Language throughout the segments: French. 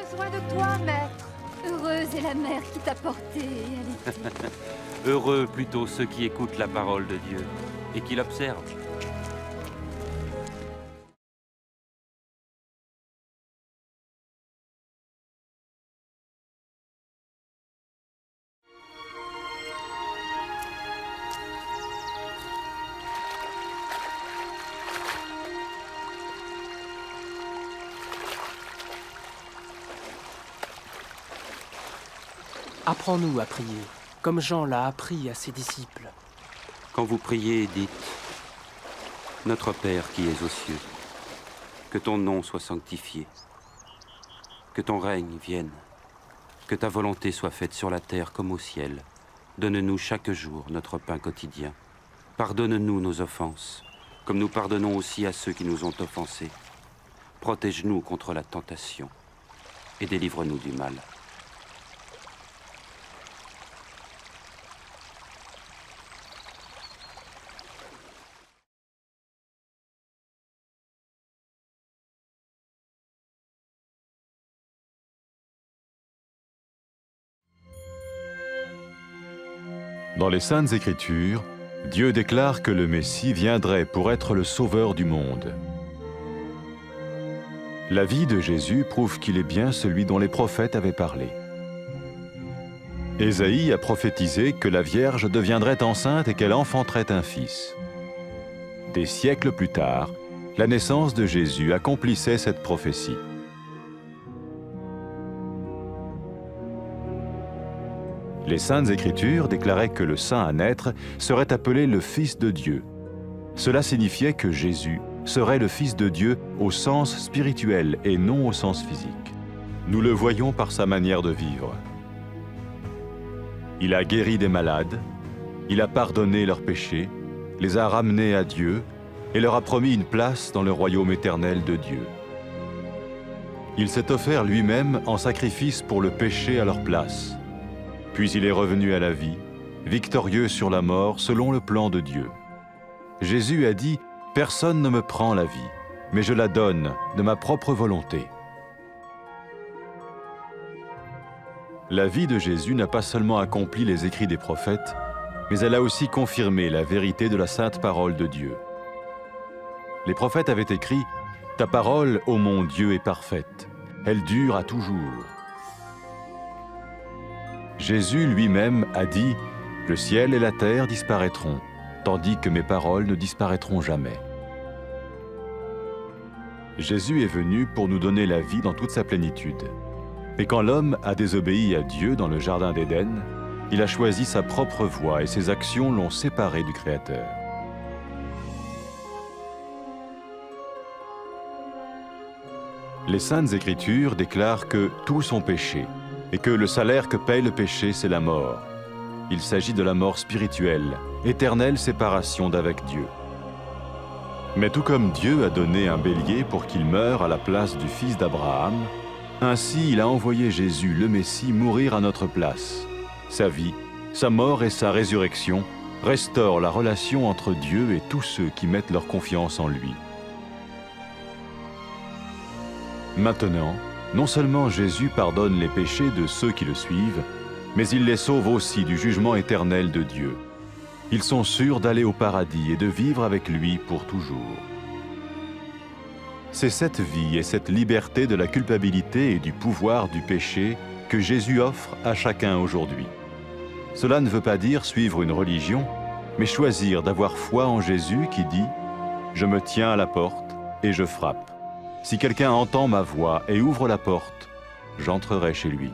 besoin de toi, maître. Heureuse est la mère qui t'a porté et allaitée. Heureux plutôt ceux qui écoutent la parole de Dieu et qui l'observent. Apprends-nous à prier, comme Jean l'a appris à ses disciples. Quand vous priez, dites « Notre Père qui es aux cieux, que ton nom soit sanctifié, que ton règne vienne, que ta volonté soit faite sur la terre comme au ciel. Donne-nous chaque jour notre pain quotidien. Pardonne-nous nos offenses, comme nous pardonnons aussi à ceux qui nous ont offensés. Protège-nous contre la tentation et délivre-nous du mal. » Dans les Saintes Écritures, Dieu déclare que le Messie viendrait pour être le sauveur du monde. La vie de Jésus prouve qu'il est bien celui dont les prophètes avaient parlé. Ésaïe a prophétisé que la Vierge deviendrait enceinte et qu'elle enfanterait un fils. Des siècles plus tard, la naissance de Jésus accomplissait cette prophétie. Les Saintes Écritures déclaraient que le saint à naître serait appelé le Fils de Dieu. Cela signifiait que Jésus serait le Fils de Dieu au sens spirituel et non au sens physique. Nous le voyons par sa manière de vivre. Il a guéri des malades, il a pardonné leurs péchés, les a ramenés à Dieu et leur a promis une place dans le royaume éternel de Dieu. Il s'est offert lui-même en sacrifice pour le péché à leur place. Puis il est revenu à la vie, victorieux sur la mort selon le plan de Dieu. Jésus a dit « Personne ne me prend la vie, mais je la donne de ma propre volonté. » La vie de Jésus n'a pas seulement accompli les écrits des prophètes, mais elle a aussi confirmé la vérité de la sainte parole de Dieu. Les prophètes avaient écrit « Ta parole, ô mon Dieu, est parfaite, elle dure à toujours. » Jésus lui-même a dit « Le ciel et la terre disparaîtront, tandis que mes paroles ne disparaîtront jamais. » Jésus est venu pour nous donner la vie dans toute sa plénitude. Et quand l'homme a désobéi à Dieu dans le jardin d'Éden, il a choisi sa propre voie et ses actions l'ont séparé du Créateur. Les Saintes Écritures déclarent que tous ont péché et que le salaire que paye le péché, c'est la mort. Il s'agit de la mort spirituelle, éternelle séparation d'avec Dieu. Mais tout comme Dieu a donné un bélier pour qu'il meure à la place du fils d'Abraham, ainsi il a envoyé Jésus, le Messie, mourir à notre place. Sa vie, sa mort et sa résurrection restaurent la relation entre Dieu et tous ceux qui mettent leur confiance en lui. Maintenant, non seulement Jésus pardonne les péchés de ceux qui le suivent, mais il les sauve aussi du jugement éternel de Dieu. Ils sont sûrs d'aller au paradis et de vivre avec lui pour toujours. C'est cette vie et cette liberté de la culpabilité et du pouvoir du péché que Jésus offre à chacun aujourd'hui. Cela ne veut pas dire suivre une religion, mais choisir d'avoir foi en Jésus qui dit « Je me tiens à la porte et je frappe. Si quelqu'un entend ma voix et ouvre la porte, j'entrerai chez lui. »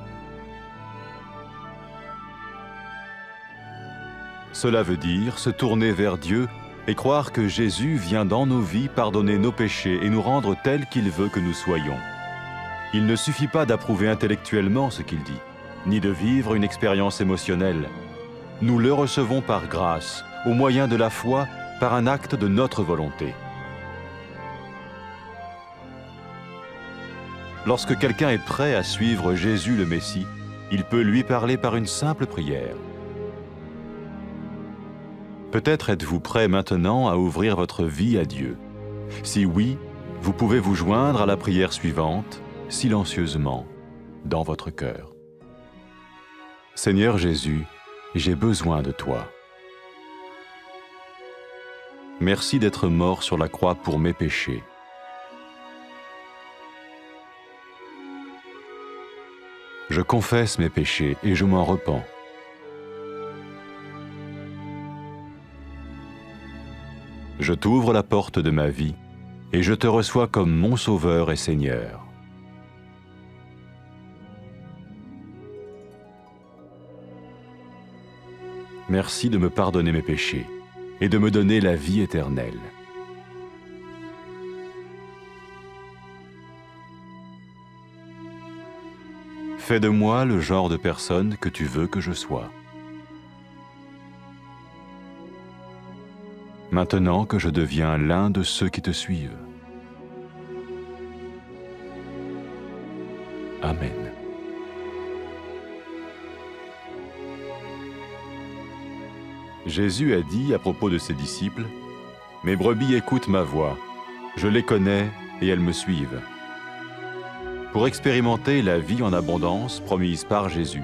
Cela veut dire se tourner vers Dieu et croire que Jésus vient dans nos vies pardonner nos péchés et nous rendre tels qu'il veut que nous soyons. Il ne suffit pas d'approuver intellectuellement ce qu'il dit, ni de vivre une expérience émotionnelle. Nous le recevons par grâce, au moyen de la foi, par un acte de notre volonté. Lorsque quelqu'un est prêt à suivre Jésus le Messie, il peut lui parler par une simple prière. Peut-être êtes-vous prêt maintenant à ouvrir votre vie à Dieu. Si oui, vous pouvez vous joindre à la prière suivante, silencieusement. dans votre cœur. Seigneur Jésus, j'ai besoin de toi. Merci d'être mort sur la croix pour mes péchés. Je confesse mes péchés et je m'en repens. Je t'ouvre la porte de ma vie et je te reçois comme mon Sauveur et Seigneur. Merci de me pardonner mes péchés et de me donner la vie éternelle. Fais de moi le genre de personne que tu veux que je sois. Maintenant que je deviens l'un de ceux qui te suivent. Amen. Jésus a dit à propos de ses disciples, « Mes brebis écoutent ma voix, je les connais et elles me suivent. » Pour expérimenter la vie en abondance promise par Jésus,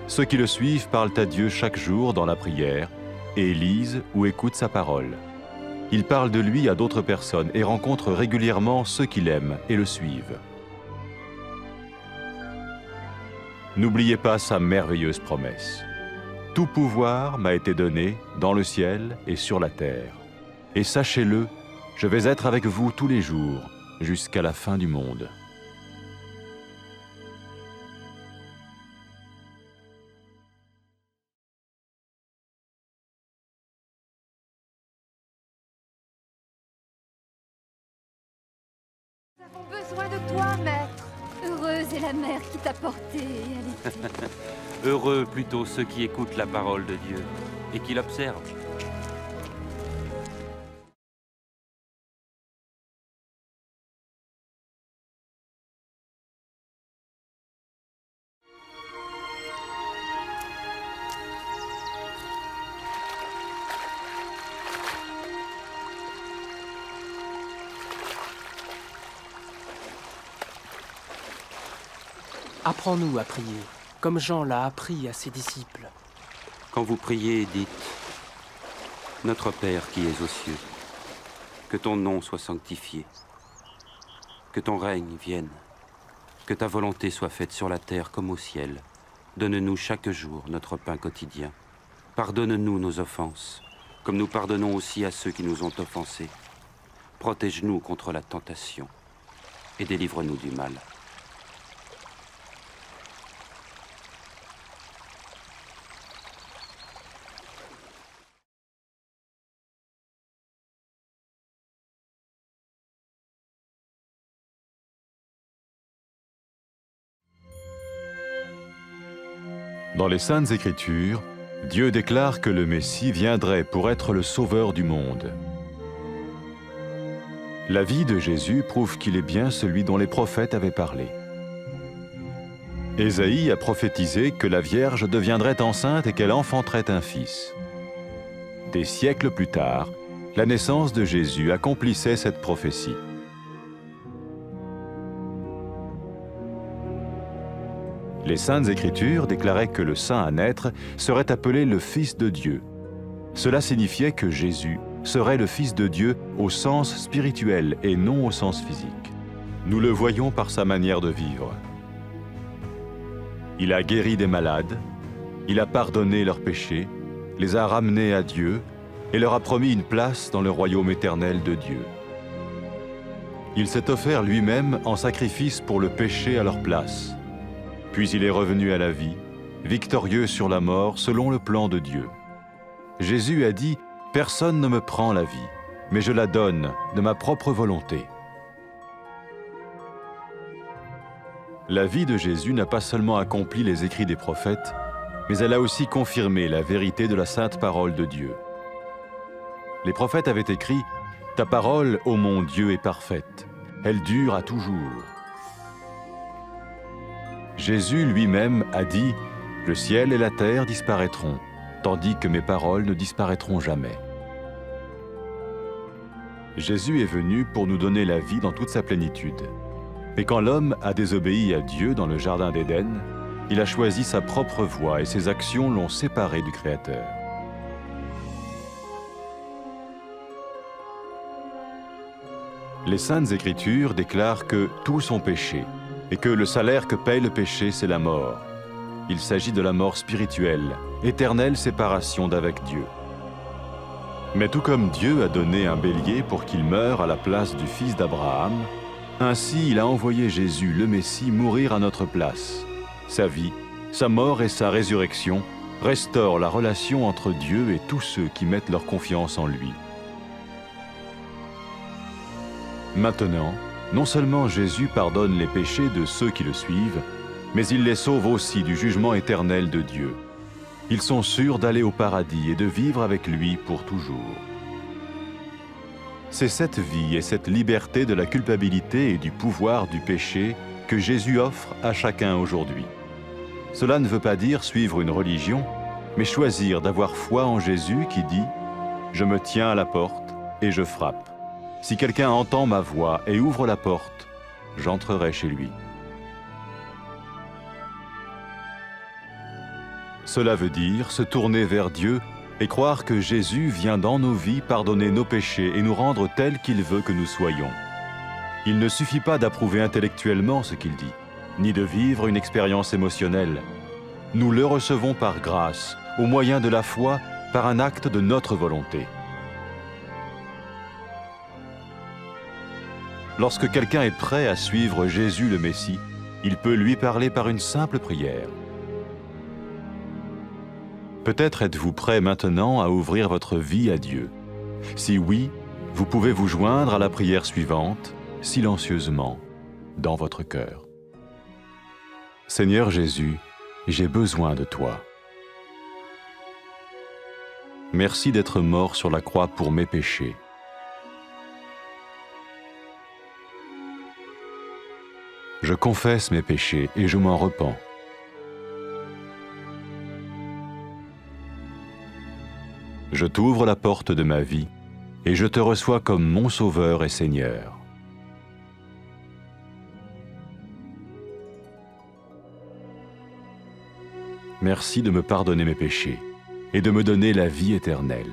ceux qui le suivent parlent à Dieu chaque jour dans la prière et lisent ou écoutent sa parole. Ils parlent de lui à d'autres personnes et rencontrent régulièrement ceux qui l'aiment et le suivent. N'oubliez pas sa merveilleuse promesse. Tout pouvoir m'a été donné dans le ciel et sur la terre. Et sachez-le, je vais être avec vous tous les jours, jusqu'à la fin du monde. Nous avons besoin de toi, Maître. Heureuse est la mère qui t'a porté et allaité. Heureux plutôt ceux qui écoutent la parole de Dieu et qui l'observent. Apprends-nous à prier, comme Jean l'a appris à ses disciples. Quand vous priez, dites « Notre Père qui es aux cieux, que ton nom soit sanctifié, que ton règne vienne, que ta volonté soit faite sur la terre comme au ciel. Donne-nous chaque jour notre pain quotidien. Pardonne-nous nos offenses, comme nous pardonnons aussi à ceux qui nous ont offensés. Protège-nous contre la tentation et délivre-nous du mal. » Dans les Saintes Écritures, Dieu déclare que le Messie viendrait pour être le Sauveur du monde. La vie de Jésus prouve qu'il est bien celui dont les prophètes avaient parlé. Ésaïe a prophétisé que la Vierge deviendrait enceinte et qu'elle enfanterait un fils. Des siècles plus tard, la naissance de Jésus accomplissait cette prophétie. Les Saintes Écritures déclaraient que le saint à naître serait appelé le Fils de Dieu. Cela signifiait que Jésus serait le Fils de Dieu au sens spirituel et non au sens physique. Nous le voyons par sa manière de vivre. Il a guéri des malades, il a pardonné leurs péchés, les a ramenés à Dieu et leur a promis une place dans le royaume éternel de Dieu. Il s'est offert lui-même en sacrifice pour le péché à leur place. Puis il est revenu à la vie, victorieux sur la mort selon le plan de Dieu. Jésus a dit « Personne ne me prend la vie, mais je la donne de ma propre volonté. » La vie de Jésus n'a pas seulement accompli les écrits des prophètes, mais elle a aussi confirmé la vérité de la sainte parole de Dieu. Les prophètes avaient écrit « Ta parole, ô mon Dieu, est parfaite, elle dure à toujours. » Jésus lui-même a dit « Le ciel et la terre disparaîtront, tandis que mes paroles ne disparaîtront jamais. » Jésus est venu pour nous donner la vie dans toute sa plénitude. Et quand l'homme a désobéi à Dieu dans le jardin d'Éden, il a choisi sa propre voie et ses actions l'ont séparé du Créateur. Les Saintes Écritures déclarent que tous ont péché et que le salaire que paye le péché, c'est la mort. Il s'agit de la mort spirituelle, éternelle séparation d'avec Dieu. Mais tout comme Dieu a donné un bélier pour qu'il meure à la place du fils d'Abraham, ainsi il a envoyé Jésus, le Messie, mourir à notre place. Sa vie, sa mort et sa résurrection restaurent la relation entre Dieu et tous ceux qui mettent leur confiance en lui. Maintenant, non seulement Jésus pardonne les péchés de ceux qui le suivent, mais il les sauve aussi du jugement éternel de Dieu. Ils sont sûrs d'aller au paradis et de vivre avec lui pour toujours. C'est cette vie et cette liberté de la culpabilité et du pouvoir du péché que Jésus offre à chacun aujourd'hui. Cela ne veut pas dire suivre une religion, mais choisir d'avoir foi en Jésus qui dit « Je me tiens à la porte et je frappe. Si quelqu'un entend ma voix et ouvre la porte, j'entrerai chez lui. » Cela veut dire se tourner vers Dieu et croire que Jésus vient dans nos vies pardonner nos péchés et nous rendre tels qu'il veut que nous soyons. Il ne suffit pas d'approuver intellectuellement ce qu'il dit, ni de vivre une expérience émotionnelle. Nous le recevons par grâce, au moyen de la foi, par un acte de notre volonté. Lorsque quelqu'un est prêt à suivre Jésus le Messie, il peut lui parler par une simple prière. Peut-être êtes-vous prêt maintenant à ouvrir votre vie à Dieu. Si oui, vous pouvez vous joindre à la prière suivante, silencieusement, dans votre cœur. Seigneur Jésus, j'ai besoin de toi. Merci d'être mort sur la croix pour mes péchés. Je confesse mes péchés et je m'en repens. Je t'ouvre la porte de ma vie et je te reçois comme mon Sauveur et Seigneur. Merci de me pardonner mes péchés et de me donner la vie éternelle.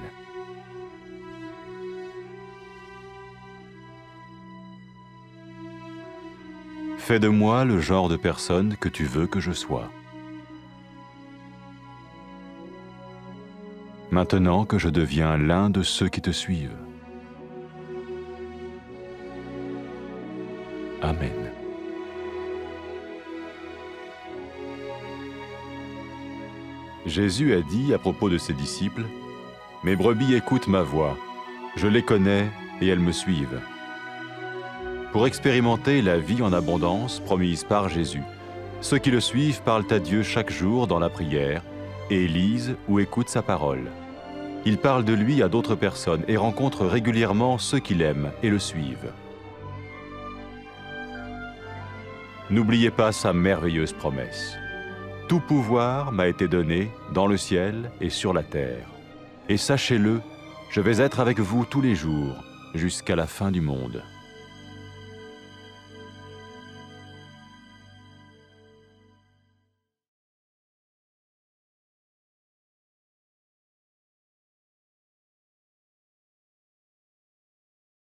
Fais de moi le genre de personne que tu veux que je sois. Maintenant que je deviens l'un de ceux qui te suivent. Amen. Jésus a dit à propos de ses disciples, « Mes brebis écoutent ma voix, je les connais et elles me suivent. » Pour expérimenter la vie en abondance promise par Jésus, ceux qui le suivent parlent à Dieu chaque jour dans la prière et lisent ou écoutent sa parole. Ils parlent de lui à d'autres personnes et rencontrent régulièrement ceux qui l'aiment et le suivent. N'oubliez pas sa merveilleuse promesse. « Tout pouvoir m'a été donné dans le ciel et sur la terre. Et sachez-le, je vais être avec vous tous les jours jusqu'à la fin du monde. »